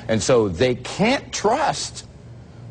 And so they can't trust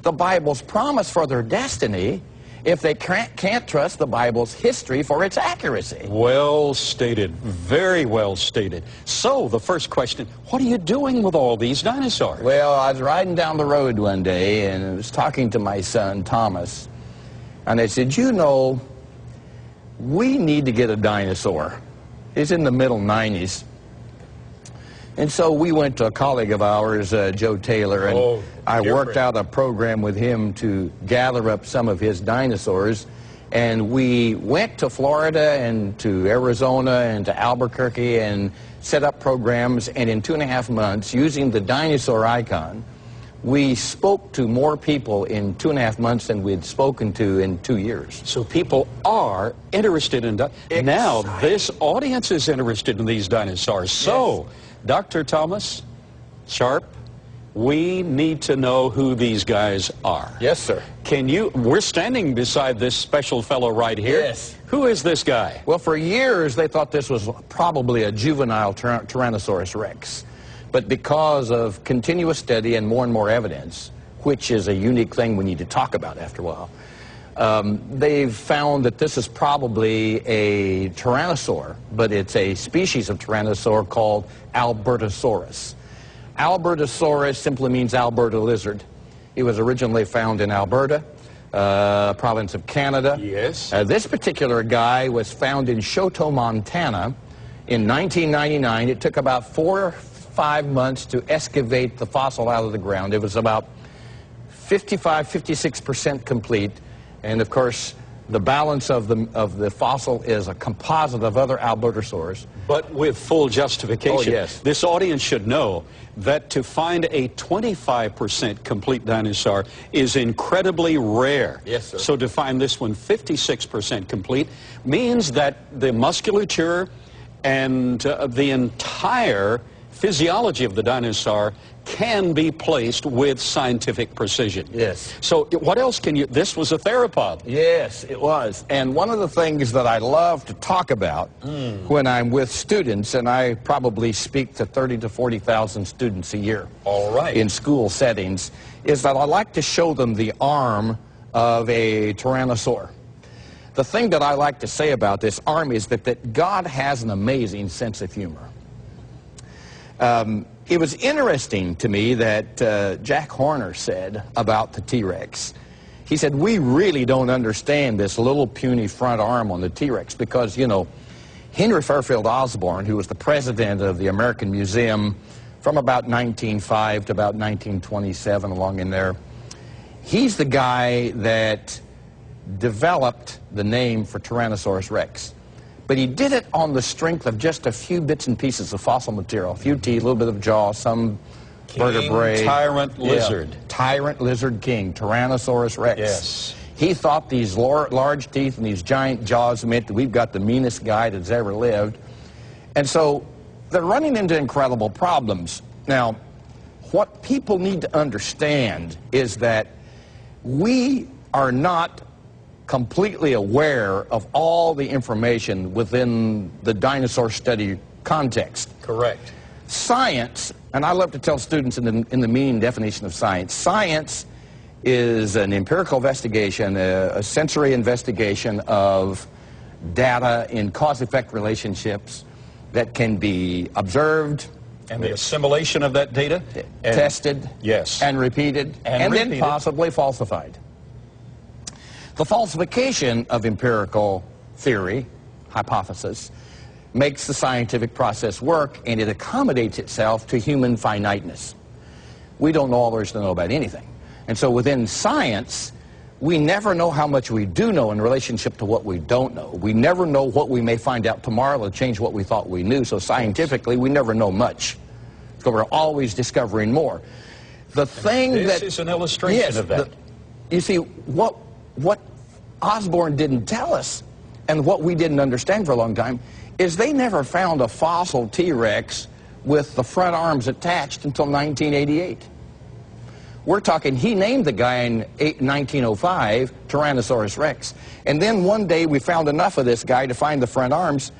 the Bible's promise for their destiny if they can't trust the Bible's history for its accuracy. Well stated. Very well stated. So, the first question, what are you doing with all these dinosaurs? Well, I was riding down the road one day, and I was talking to my son, Thomas, and I said, you know, we need to get a dinosaur. He's in the middle 90s. And so we went to a colleague of ours, Joe Taylor, and I worked out a program with him to gather up some of his dinosaurs. And we went to Florida and to Arizona and to Albuquerque and set up programs. And in 2.5 months, using the dinosaur icon, we spoke to more people in 2.5 months than we'd spoken to in 2 years. So people are interested in now this audience is interested in these dinosaurs. So, Dr. Thomas Sharp, we need to know who these guys are. Yes, sir. Can you, we're standing beside this special fellow right here. Yes. Who is this guy? Well, for years they thought this was probably a juvenile Tyrannosaurus Rex. But because of continuous study and more evidence, which is a unique thing we need to talk about after a while, they've found that this is probably a tyrannosaur, but it's a species of tyrannosaur called Albertosaurus. Albertosaurus simply means Alberta lizard. It was originally found in Alberta, province of Canada. Yes. This particular guy was found in Choteau, Montana in 1999. It took about 4 or 5 months to excavate the fossil out of the ground. It was about 56% complete. And of course, the balance of the fossil is a composite of other Albertosaurs. But with full justification. Oh, yes. This audience should know that to find a 25% complete dinosaur is incredibly rare. Yes, sir. So to find this one 56% complete means that the musculature and the entire physiology of the dinosaur can be placed with scientific precision. Yes. So what else can you, this was a theropod. Yes, it was. And one of the things that I love to talk about when I'm with students, and I probably speak to 30,000 to 40,000 students a year. All right. In school settings, is that I like to show them the arm of a tyrannosaur. The thing that I like to say about this arm is that God has an amazing sense of humor. It was interesting to me that Jack Horner said about the T-Rex. He said, we really don't understand this little puny front arm on the T-Rex because, you know, Henry Fairfield Osborn, who was the president of the American Museum from about 1905 to about 1927, along in there, he's the guy that developed the name for Tyrannosaurus Rex. But he did it on the strength of just a few bits and pieces of fossil material. A few teeth, a little bit of jaw, some vertebrae. Tyrant lizard. Tyrant lizard king, Tyrannosaurus Rex. Yes. He thought these large teeth and these giant jaws meant that we've got the meanest guy that's ever lived. And so they're running into incredible problems. Now, what people need to understand is that we are not completely aware of all the information within the dinosaur study context. Correct. Science, and I love to tell students in the meaning definition of science, science is an empirical investigation, a sensory investigation of data in cause-effect relationships that can be observed, and the assimilation of that data, tested, yes, and repeated, and then possibly falsified. The falsification of empirical theory, hypothesis, makes the scientific process work, and it accommodates itself to human finiteness. We don't know all there is to know about anything. And so within science, we never know how much we do know in relationship to what we don't know. We never know what we may find out tomorrow to change what we thought we knew. So scientifically, we never know much. So we're always discovering more. The thing this is an illustration of that. You see, what Osborn didn't tell us, and what we didn't understand for a long time, is they never found a fossil T-Rex with the front arms attached until 1988. We're talking, he named the guy in 1905 Tyrannosaurus Rex. And then one day we found enough of this guy to find the front arms.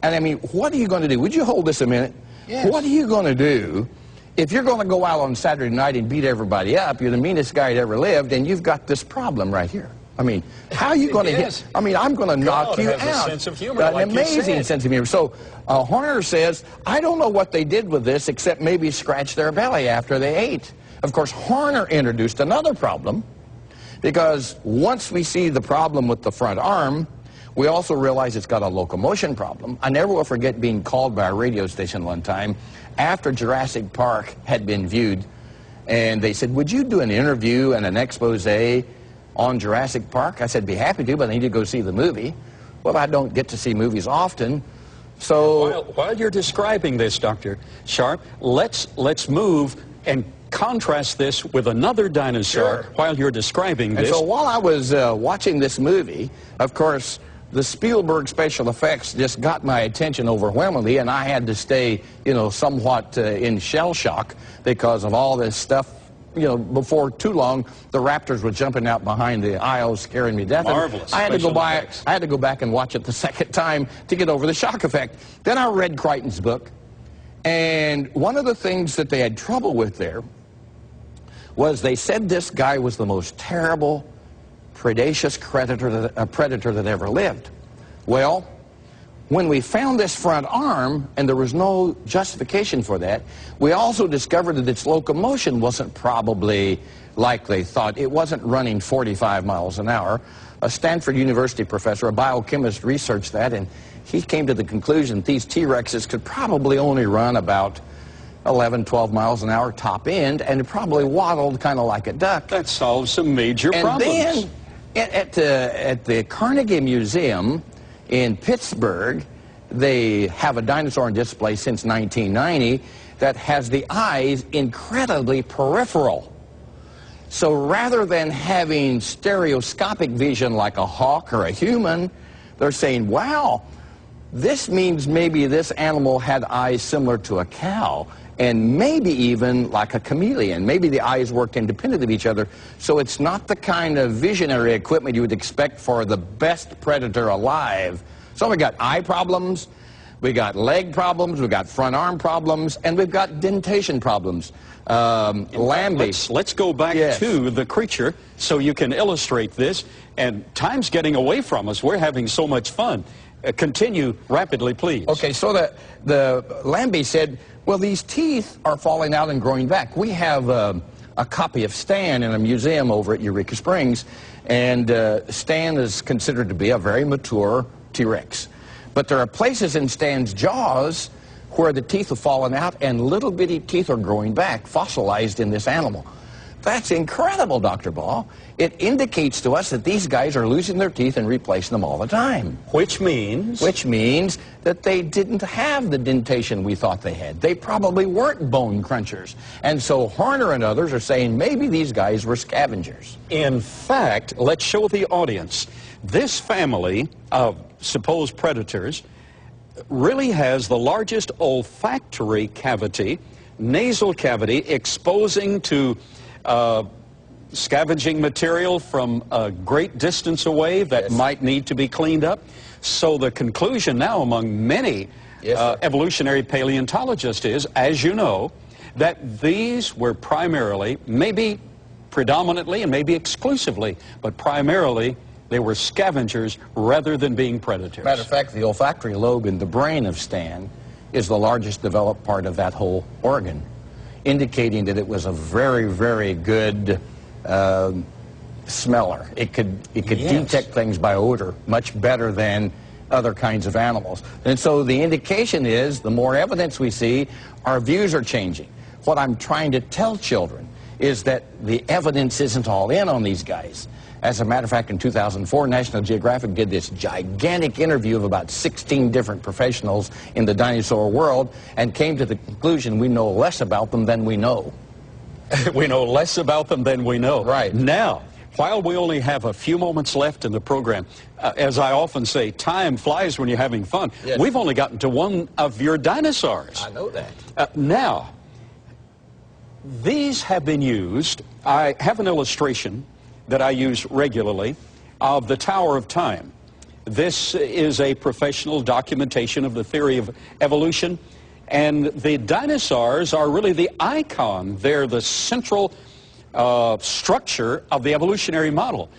And I mean, what are you going to do? Would you hold this a minute? Yes. What are you going to do if you're going to go out on Saturday night and beat everybody up, you're the meanest guy that ever lived, and you've got this problem right here. I mean, how are you going to hit? I mean, I'm going to knock you out. A sense of humor, an amazing sense of humor. So Horner says, I don't know what they did with this except maybe scratch their belly after they ate. Of course, Horner introduced another problem, because once we see the problem with the front arm, we also realize it's got a locomotion problem. I never will forget being called by a radio station one time after Jurassic Park had been viewed, and they said, would you do an interview and an expose on Jurassic Park? I said, be happy to, but I need to go see the movie. Well, I don't get to see movies often, so... While you're describing this, Dr. Sharp, let's move and contrast this with another dinosaur while you're describing this. And so while I was watching this movie, of course, the Spielberg special effects just got my attention overwhelmingly, and I had to stay, you know, somewhat in shell shock because of all this stuff. You know, before too long, the raptors were jumping out behind the aisles, scaring me to death. Marvelous. I had to go back and watch it the second time to get over the shock effect. Then I read Crichton's book, and one of the things that they had trouble with there was they said this guy was the most terrible, predacious predator that ever lived. Well, when we found this front arm, and there was no justification for that, we also discovered that its locomotion wasn't probably like they thought. It wasn't running 45 miles an hour. A Stanford University professor, a biochemist, researched that, and he came to the conclusion that these T-Rexes could probably only run about 11, 12 miles an hour top end, and it probably waddled kind of like a duck. That solves some major problems. And then at the Carnegie Museum in Pittsburgh, they have a dinosaur on display since 1990 that has the eyes incredibly peripheral. So rather than having stereoscopic vision like a hawk or a human, they're saying, wow, this means maybe this animal had eyes similar to a cow, and maybe even like a chameleon. Maybe the eyes worked independent of each other. So it's not the kind of visionary equipment you would expect for the best predator alive. So we got eye problems, we got leg problems, we got front arm problems, and we've got dentation problems. Lambie. Let's go back to the creature so you can illustrate this. And time's getting away from us. We're having so much fun. Continue rapidly, please. Okay, so the Lambie said, well, these teeth are falling out and growing back. We have a copy of Stan in a museum over at Eureka Springs, and Stan is considered to be a very mature T-Rex. But there are places in Stan's jaws where the teeth have fallen out and little bitty teeth are growing back, fossilized in this animal. That's incredible, Dr. Ball. It indicates to us that these guys are losing their teeth and replacing them all the time. Which means? Which means that they didn't have the dentation we thought they had. They probably weren't bone crunchers. And so Horner and others are saying maybe these guys were scavengers. In fact, let's show the audience. This family of supposed predators really has the largest olfactory cavity, nasal cavity, exposing to scavenging material from a great distance away that might need to be cleaned up. So the conclusion now among many evolutionary paleontologists is, as you know, that these were primarily, maybe predominantly and maybe exclusively, but primarily they were scavengers rather than being predators. Matter of fact, the olfactory lobe in the brain of Stan is the largest developed part of that whole organ, indicating that it was a very, very good smeller. It could detect things by odor much better than other kinds of animals. And so the indication is, the more evidence we see, our views are changing. What I'm trying to tell children is that the evidence isn't all in on these guys. As a matter of fact, in 2004, National Geographic did this gigantic interview of about 16 different professionals in the dinosaur world and came to the conclusion we know less about them than we know. We know less about them than we know. Right. Now, while we only have a few moments left in the program, as I often say, time flies when you're having fun. Yes. We've only gotten to one of your dinosaurs. I know that. Now, these have been used. I have an illustration that I use regularly of the Tower of Time. This is a professional documentation of the theory of evolution. And the dinosaurs are really the icon. They're the central structure of the evolutionary model.